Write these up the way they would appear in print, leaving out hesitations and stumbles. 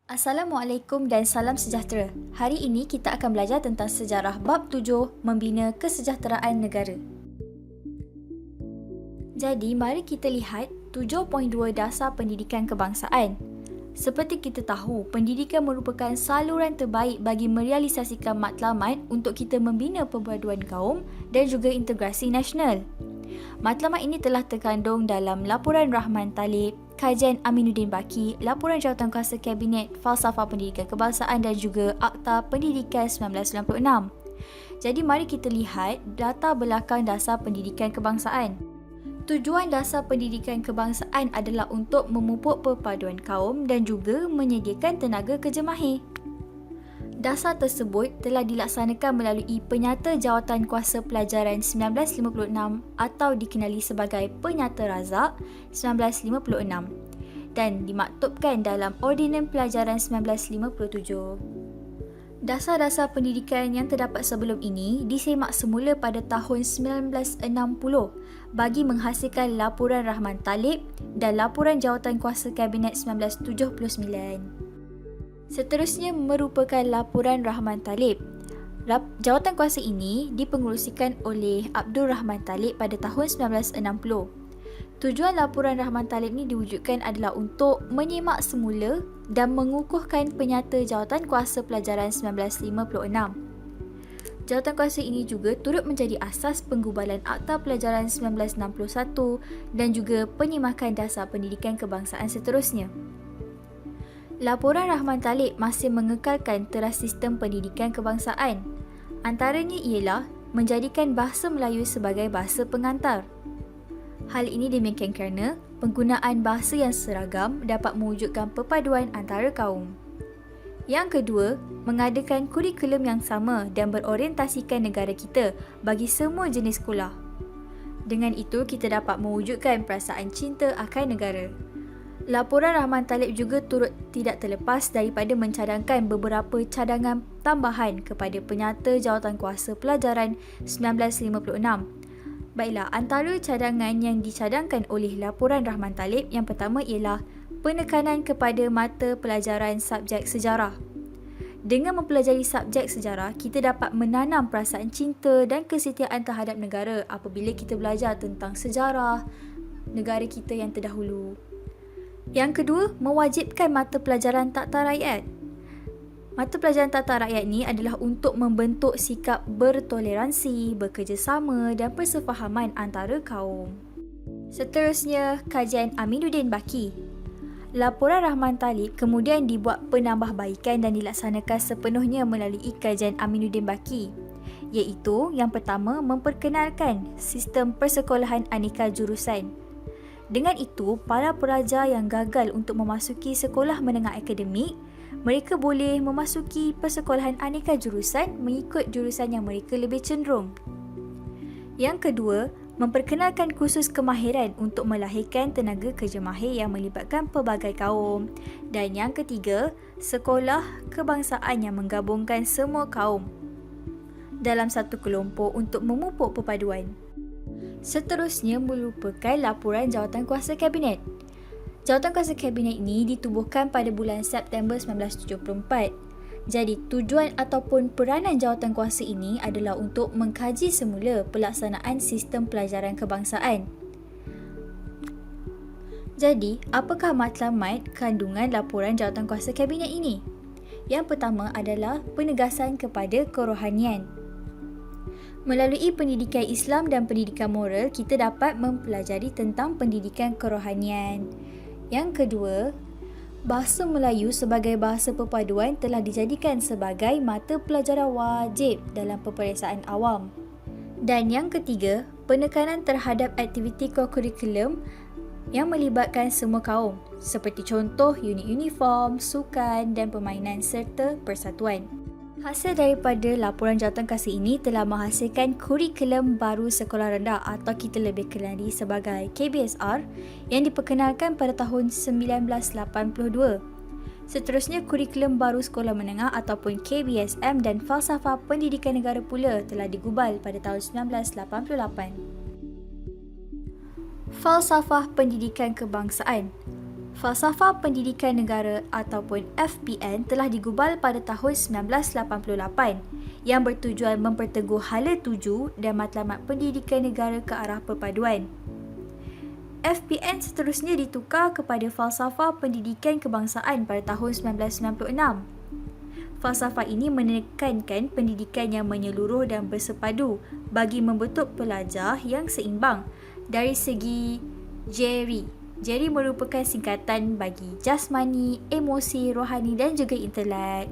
Assalamualaikum dan salam sejahtera. Hari ini kita akan belajar tentang sejarah bab 7, membina kesejahteraan negara. Jadi, mari kita lihat 7.2 dasar pendidikan kebangsaan. Seperti kita tahu, pendidikan merupakan saluran terbaik bagi merealisasikan matlamat untuk kita membina perpaduan kaum dan juga integrasi nasional. Matlamat ini telah terkandung dalam Laporan Rahman Talib, Kajian Aminuddin Baki, Laporan Jawatankuasa Kabinet Falsafah Pendidikan Kebangsaan dan juga Akta Pendidikan 1996. Jadi mari kita lihat latar belakang dasar pendidikan kebangsaan. Tujuan dasar pendidikan kebangsaan adalah untuk memupuk perpaduan kaum dan juga menyediakan tenaga kerja mahir. Dasar tersebut telah dilaksanakan melalui Penyata Jawatankuasa Pelajaran 1956 atau dikenali sebagai Penyata Razak 1956 dan dimaktubkan dalam Ordinan Pelajaran 1957. Dasar-dasar pendidikan yang terdapat sebelum ini disemak semula pada tahun 1960 bagi menghasilkan Laporan Rahman Talib dan Laporan Jawatankuasa Kabinet 1979. Seterusnya merupakan Laporan Rahman Talib. Jawatankuasa ini dipengerusikan oleh Abdul Rahman Talib pada tahun 1960. Tujuan Laporan Rahman Talib ini diwujudkan adalah untuk menyemak semula dan mengukuhkan Penyata Jawatankuasa Pelajaran 1956. Jawatankuasa ini juga turut menjadi asas penggubalan Akta Pelajaran 1961 dan juga penyemakan dasar pendidikan kebangsaan seterusnya. Laporan Rahman Talib masih mengekalkan teras sistem pendidikan kebangsaan. Antaranya ialah menjadikan bahasa Melayu sebagai bahasa pengantar. Hal ini demikian kerana penggunaan bahasa yang seragam dapat mewujudkan perpaduan antara kaum. Yang kedua, mengadakan kurikulum yang sama dan berorientasikan negara kita bagi semua jenis sekolah. Dengan itu, kita dapat mewujudkan perasaan cinta akan negara. Laporan Rahman Talib juga turut tidak terlepas daripada mencadangkan beberapa cadangan tambahan kepada Penyata Jawatankuasa Pelajaran 1956. Baiklah, antara cadangan yang dicadangkan oleh Laporan Rahman Talib yang pertama ialah penekanan kepada mata pelajaran subjek sejarah. Dengan mempelajari subjek sejarah, kita dapat menanam perasaan cinta dan kesetiaan terhadap negara apabila kita belajar tentang sejarah negara kita yang terdahulu. Yang kedua, mewajibkan mata pelajaran tata rakyat. Mata pelajaran tata rakyat ini adalah untuk membentuk sikap bertoleransi, bekerjasama dan persefahaman antara kaum. Seterusnya, Kajian Aminuddin Baki. Laporan Rahman Talib kemudian dibuat penambahbaikan dan dilaksanakan sepenuhnya melalui Kajian Aminuddin Baki, iaitu yang pertama memperkenalkan sistem persekolahan aneka jurusan. Dengan itu, para pelajar yang gagal untuk memasuki sekolah menengah akademik, mereka boleh memasuki persekolahan aneka jurusan mengikut jurusan yang mereka lebih cenderung. Yang kedua, memperkenalkan kursus kemahiran untuk melahirkan tenaga kerja mahir yang melibatkan pelbagai kaum. Dan yang ketiga, sekolah kebangsaan yang menggabungkan semua kaum dalam satu kelompok untuk memupuk perpaduan. Seterusnya merupakan Laporan Jawatankuasa Kabinet. Jawatankuasa Kabinet ini ditubuhkan pada bulan September 1974. Jadi, tujuan ataupun peranan jawatankuasa ini adalah untuk mengkaji semula pelaksanaan sistem pelajaran kebangsaan. Jadi, apakah matlamat kandungan Laporan Jawatankuasa Kabinet ini? Yang pertama adalah penegasan kepada kerohanian. Melalui pendidikan Islam dan pendidikan moral, kita dapat mempelajari tentang pendidikan kerohanian. Yang kedua, bahasa Melayu sebagai bahasa perpaduan telah dijadikan sebagai mata pelajaran wajib dalam peperiksaan awam. Dan yang ketiga, penekanan terhadap aktiviti kurikulum yang melibatkan semua kaum, seperti contoh unit uniform, sukan dan permainan serta persatuan. Hasil daripada laporan jawatankuasa ini telah menghasilkan kurikulum baru sekolah rendah atau kita lebih kenali sebagai KBSR yang diperkenalkan pada tahun 1982. Seterusnya, kurikulum baru sekolah menengah ataupun KBSM dan falsafah pendidikan negara pula telah digubal pada tahun 1988. Falsafah pendidikan kebangsaan. Falsafah Pendidikan Negara ataupun FPN telah digubal pada tahun 1988 yang bertujuan memperteguh hala tuju dan matlamat pendidikan negara ke arah perpaduan. FPN seterusnya ditukar kepada Falsafah Pendidikan Kebangsaan pada tahun 1996. Falsafah ini menekankan pendidikan yang menyeluruh dan bersepadu bagi membentuk pelajar yang seimbang dari segi Jerry merupakan singkatan bagi jasmani, emosi, rohani dan juga intelek.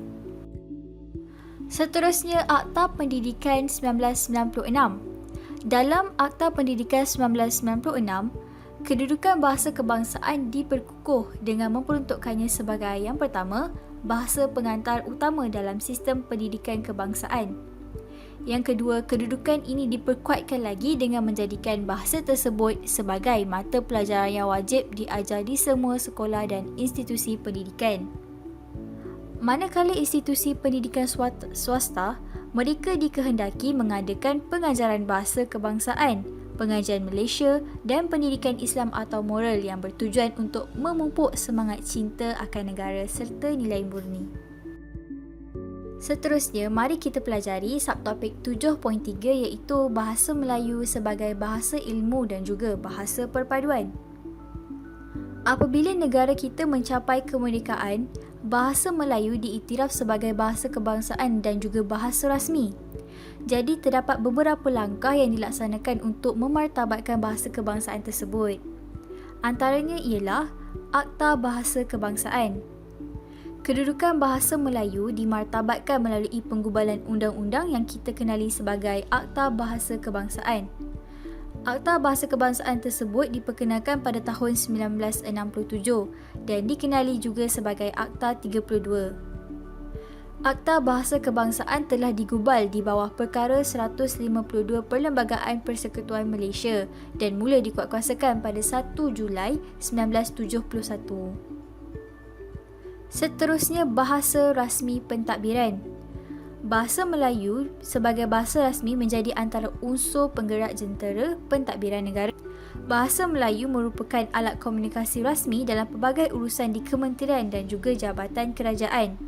Seterusnya, Akta Pendidikan 1996. Dalam Akta Pendidikan 1996, kedudukan bahasa kebangsaan diperkukuh dengan memperuntukkannya sebagai yang pertama, bahasa pengantar utama dalam sistem pendidikan kebangsaan. Yang kedua, kedudukan ini diperkuatkan lagi dengan menjadikan bahasa tersebut sebagai mata pelajaran yang wajib diajar di semua sekolah dan institusi pendidikan. Manakala institusi pendidikan swasta, mereka dikehendaki mengadakan pengajaran bahasa kebangsaan, pengajian Malaysia dan pendidikan Islam atau moral yang bertujuan untuk memupuk semangat cinta akan negara serta nilai murni. Seterusnya, mari kita pelajari subtopik 7.3 iaitu Bahasa Melayu sebagai bahasa ilmu dan juga bahasa perpaduan. Apabila negara kita mencapai kemerdekaan, bahasa Melayu diiktiraf sebagai bahasa kebangsaan dan juga bahasa rasmi. Jadi, terdapat beberapa langkah yang dilaksanakan untuk memartabatkan bahasa kebangsaan tersebut. Antaranya ialah Akta Bahasa Kebangsaan. Kedudukan bahasa Melayu dimartabatkan melalui penggubalan undang-undang yang kita kenali sebagai Akta Bahasa Kebangsaan. Akta Bahasa Kebangsaan tersebut diperkenalkan pada tahun 1967 dan dikenali juga sebagai Akta 32. Akta Bahasa Kebangsaan telah digubal di bawah Perkara 152 Perlembagaan Persekutuan Malaysia dan mula dikuatkuasakan pada 1 Julai 1971. Seterusnya, Bahasa Rasmi Pentadbiran. Bahasa Melayu sebagai bahasa rasmi menjadi antara unsur penggerak jentera pentadbiran negara. Bahasa Melayu merupakan alat komunikasi rasmi dalam pelbagai urusan di kementerian dan juga jabatan kerajaan.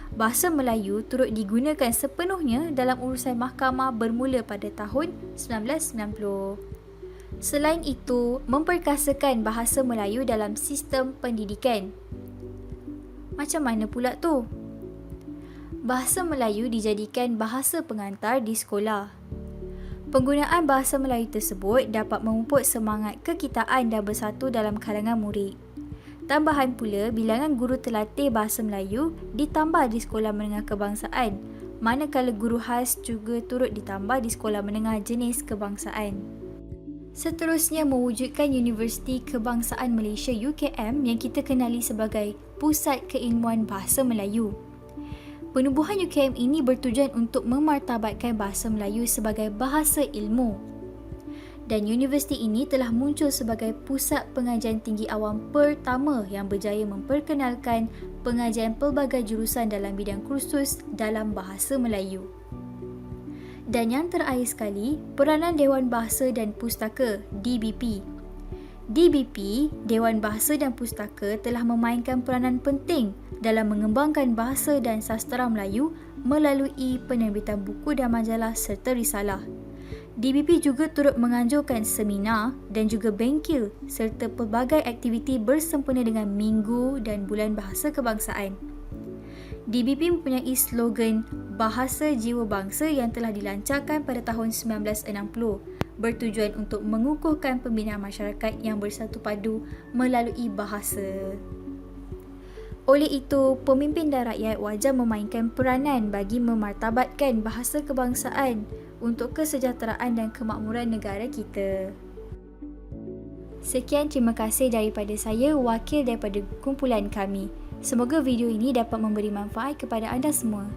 Bahasa Melayu turut digunakan sepenuhnya dalam urusan mahkamah bermula pada tahun 1990. Selain itu, memperkasakan bahasa Melayu dalam sistem pendidikan. Macam mana pula tu? Bahasa Melayu dijadikan bahasa pengantar di sekolah. Penggunaan bahasa Melayu tersebut dapat memupuk semangat kekitaan dan bersatu dalam kalangan murid. Tambahan pula, bilangan guru terlatih bahasa Melayu ditambah di sekolah menengah kebangsaan, manakala guru khas juga turut ditambah di sekolah menengah jenis kebangsaan. Seterusnya, mewujudkan Universiti Kebangsaan Malaysia UKM yang kita kenali sebagai Pusat Keilmuan Bahasa Melayu. Penubuhan UKM ini bertujuan untuk memartabatkan bahasa Melayu sebagai bahasa ilmu. Dan universiti ini telah muncul sebagai pusat pengajian tinggi awam pertama yang berjaya memperkenalkan pengajian pelbagai jurusan dalam bidang kursus dalam bahasa Melayu. Dan yang terakhir sekali, peranan Dewan Bahasa dan Pustaka (DBP). DBP, Dewan Bahasa dan Pustaka, telah memainkan peranan penting dalam mengembangkan bahasa dan sastera Melayu melalui penerbitan buku dan majalah serta risalah. DBP juga turut menganjurkan seminar dan juga bengkel serta pelbagai aktiviti bersempena dengan Minggu dan Bulan Bahasa Kebangsaan. DBP mempunyai slogan Bahasa Jiwa Bangsa yang telah dilancarkan pada tahun 1960, bertujuan untuk mengukuhkan pembinaan masyarakat yang bersatu padu melalui bahasa. Oleh itu, pemimpin dan rakyat wajar memainkan peranan bagi memartabatkan bahasa kebangsaan untuk kesejahteraan dan kemakmuran negara kita. Sekian, terima kasih daripada saya, wakil daripada kumpulan kami. Semoga video ini dapat memberi manfaat kepada anda semua.